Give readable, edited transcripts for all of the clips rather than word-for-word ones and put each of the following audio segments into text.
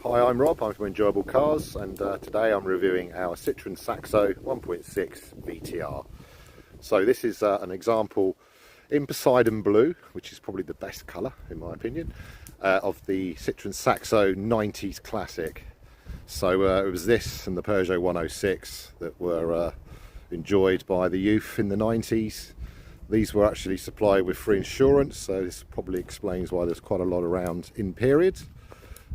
Hi, I'm Rob, I'm from Enjoyable Cars, and today I'm reviewing our Citroen Saxo 1.6 VTR. So this is an example in Posiden blue, which is probably the best colour in my opinion, of the Citroen Saxo 90s classic. So it was this and the Peugeot 106 that were enjoyed by the youth in the 90s. These were actually supplied with free insurance, so this probably explains why there's quite a lot around in period.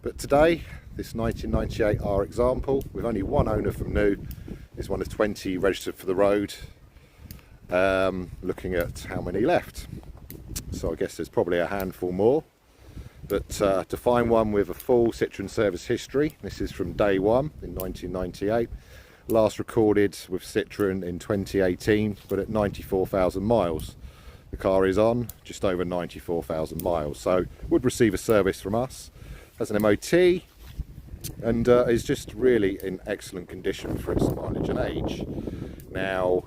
But today, this 1998 R example, with only one owner from new, is one of 20 registered for the road, looking at how many left. So I guess there's probably a handful more. But to find one with a full Citroen Service History, this is from day one in 1998, last recorded with Citroen in 2018, but at 94,000 miles. The car is on just over 94,000 miles, so would receive a service from us. Has an MOT and is just really in excellent condition for its mileage and age. Now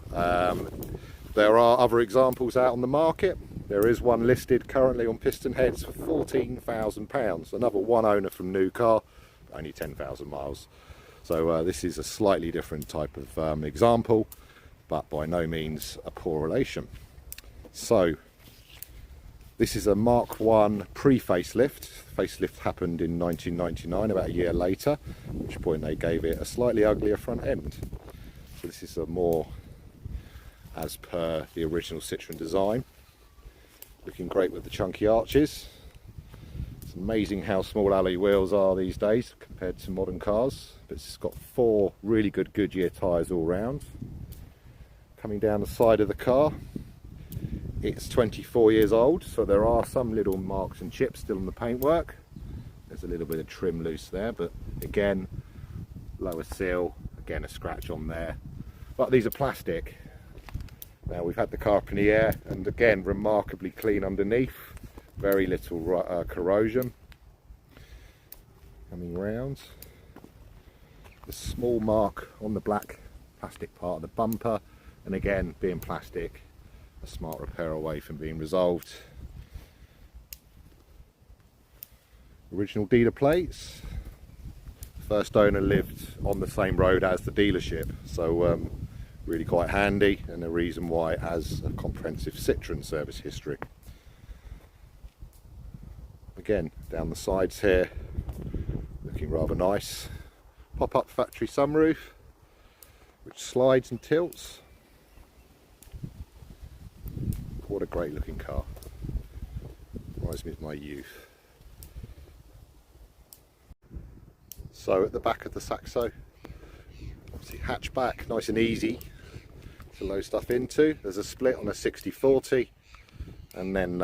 there are other examples out on the market. There is one listed currently on piston heads for £14,000. Another one owner from new car, only 10,000 miles. So this is a slightly different type of example, but by no means a poor relation. So this is a Mark 1 pre-facelift. Facelift happened in 1999, about a year later, at which point they gave it a slightly uglier front end. So this is a more as per the original Citroen design. Looking great with the chunky arches. It's amazing how small alloy wheels are these days compared to modern cars. But it's got four really good Goodyear tyres all round. Coming down the side of the car, it's 24 years old, so there are some little marks and chips still on the paintwork. There's a little bit of trim loose there, but again, lower seal, again a scratch on there. But these are plastic. Now we've had the car up in the air, and again, remarkably clean underneath. Very little corrosion. Coming round. A small mark on the black plastic part of the bumper, and again, being plastic, a smart repair away from being resolved. Original dealer plates. First owner lived on the same road as the dealership, so really quite handy, and a reason why it has a comprehensive Citroen service history. Again, down the sides here, looking rather nice. Pop-up factory sunroof, which slides and tilts. What a great looking car. Reminds me of my youth. So at the back of the Saxo, obviously hatchback, nice and easy to load stuff into. There's a split on a 60/40, and then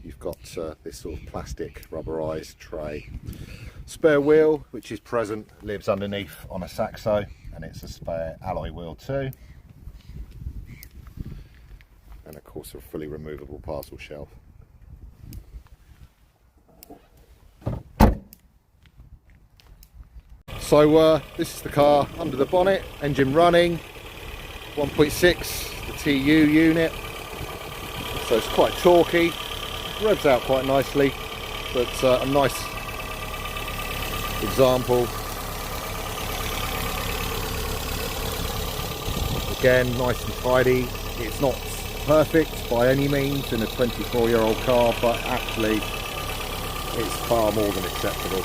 you've got this sort of plastic rubberized tray. Spare wheel, which is present, lives underneath on a Saxo, and it's a spare alloy wheel too. And of course a fully removable parcel shelf. So this is the car under the bonnet, engine running, 1.6, the TU unit, so it's quite torquey, revs out quite nicely, but a nice example. Again, nice and tidy. It's not perfect by any means in a 24-year-old car, but actually it's far more than acceptable.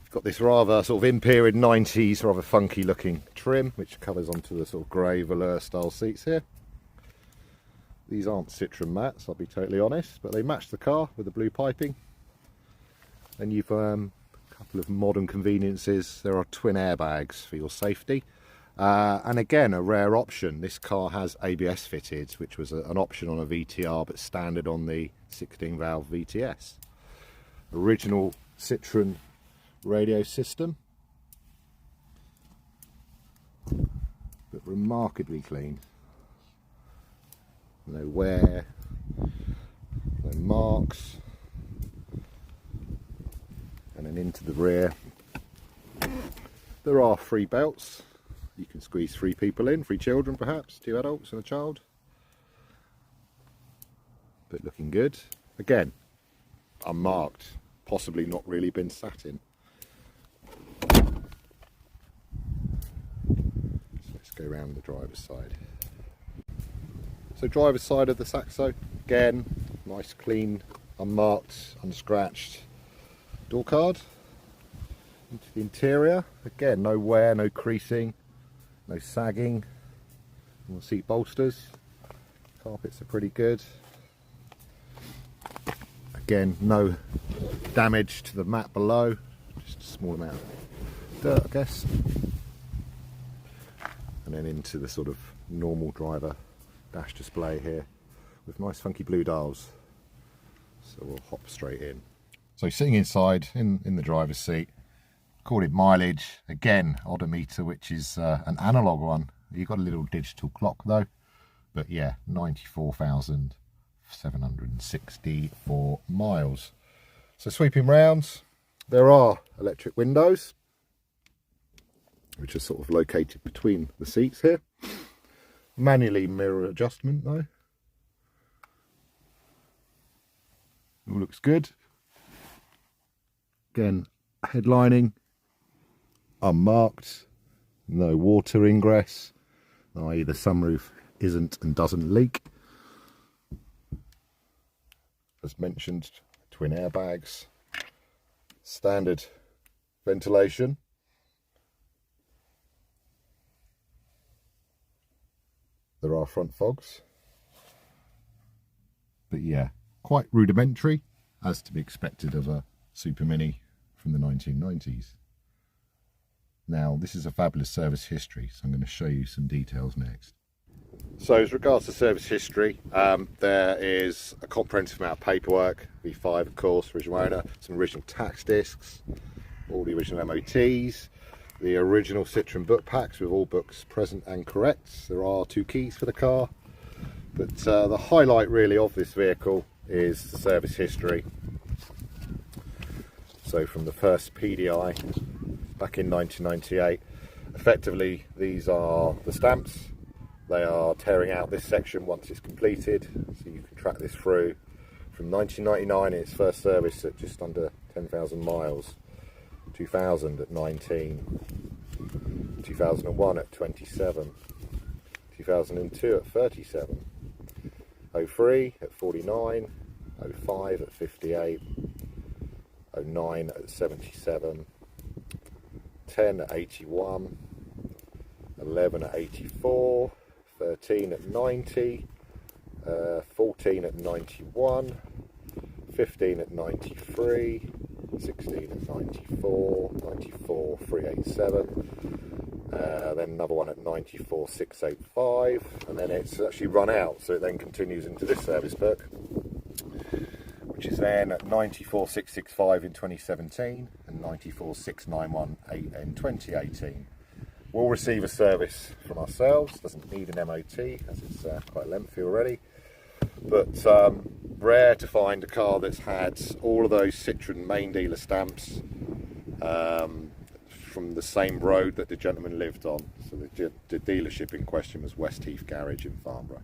It's got this rather sort of in-period 90s, rather funky looking trim, which covers onto the sort of grey velour style seats here. These aren't Citroen mats, I'll be totally honest, but they match the car with the blue piping. And you've a couple of modern conveniences. There are twin airbags for your safety. And again, a rare option. This car has ABS fitted, which was an option on a VTR, but standard on the 16-valve VTS. Original Citroen radio system, but remarkably clean. No wear, no marks. And then into the rear, there are 3 belts. You can squeeze 3 people in, 3 children perhaps, 2 adults and a child. But looking good. Again, unmarked. possibly not really been sat in. So let's go around the driver's side. So driver's side of the Saxo, again, nice clean, unmarked, unscratched door card. Into the interior, again, no wear, no creasing, no sagging on the seat bolsters. Carpets are pretty good. Again, no damage to the mat below, just a small amount of dirt, I guess. And then into the sort of normal driver dash display here with nice funky blue dials. So we'll hop straight in. So sitting inside in the driver's seat, recorded mileage, again odometer, which is an analog one. You've got a little digital clock though, but yeah, 94,764 miles. So sweeping round, there are electric windows, which are sort of located between the seats here. Manually mirror adjustment though. All looks good. Again, headlining, unmarked, no water ingress, i.e. the sunroof isn't and doesn't leak. As mentioned, twin airbags, standard ventilation. There are front fogs, but yeah, quite rudimentary, as to be expected of a Super Mini from the 1990s. Now, this is a fabulous service history, so I'm going to show you some details next. So as regards to service history, there is a comprehensive amount of paperwork, V5 of course, original owner, some original tax discs, all the original MOTs, the original Citroen book packs with all books present and correct. There are 2 keys for the car, but the highlight really of this vehicle is the service history. So from the first PDI back in 1998, effectively these are the stamps. They are tearing out this section once it's completed, so you can track this through from 1999 in its first service at just under 10,000 miles, 2000 at 19, 2001 at 27, 2002 at 37, 03 at 49, 05 at 58, 09 at 77, 10 at 81, 11 at 84, 13 at 90, 14 at 91, 15 at 93, 16 at 94, 94 387, then another one at 94 685, and then it's actually run out, so it then continues into this service book, which is then at 94 665 in 2017 and 94 691 in 2018. We'll receive a service from ourselves, doesn't need an MOT as it's quite lengthy already, but rare to find a car that's had all of those Citroen main dealer stamps from the same road that the gentleman lived on. So the dealership in question was West Heath Garage in Farnborough.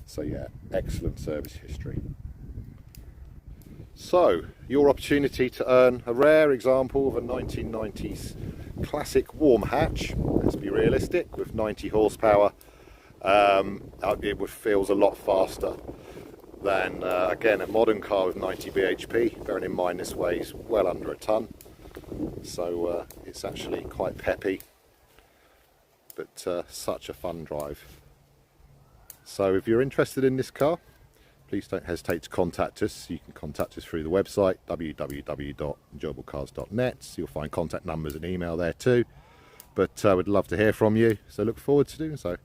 So yeah, excellent service history. So, your opportunity to earn a rare example of a 1990s classic warm hatch, let's be realistic, with 90 horsepower. It feels a lot faster than, again, a modern car with 90 bhp, bearing in mind this weighs well under a tonne. So it's actually quite peppy, but such a fun drive. So if you're interested in this car, please don't hesitate to contact us. You can contact us through the website www.enjoyablecars.net. You'll find contact numbers and email there too. But I would love to hear from you, so look forward to doing so.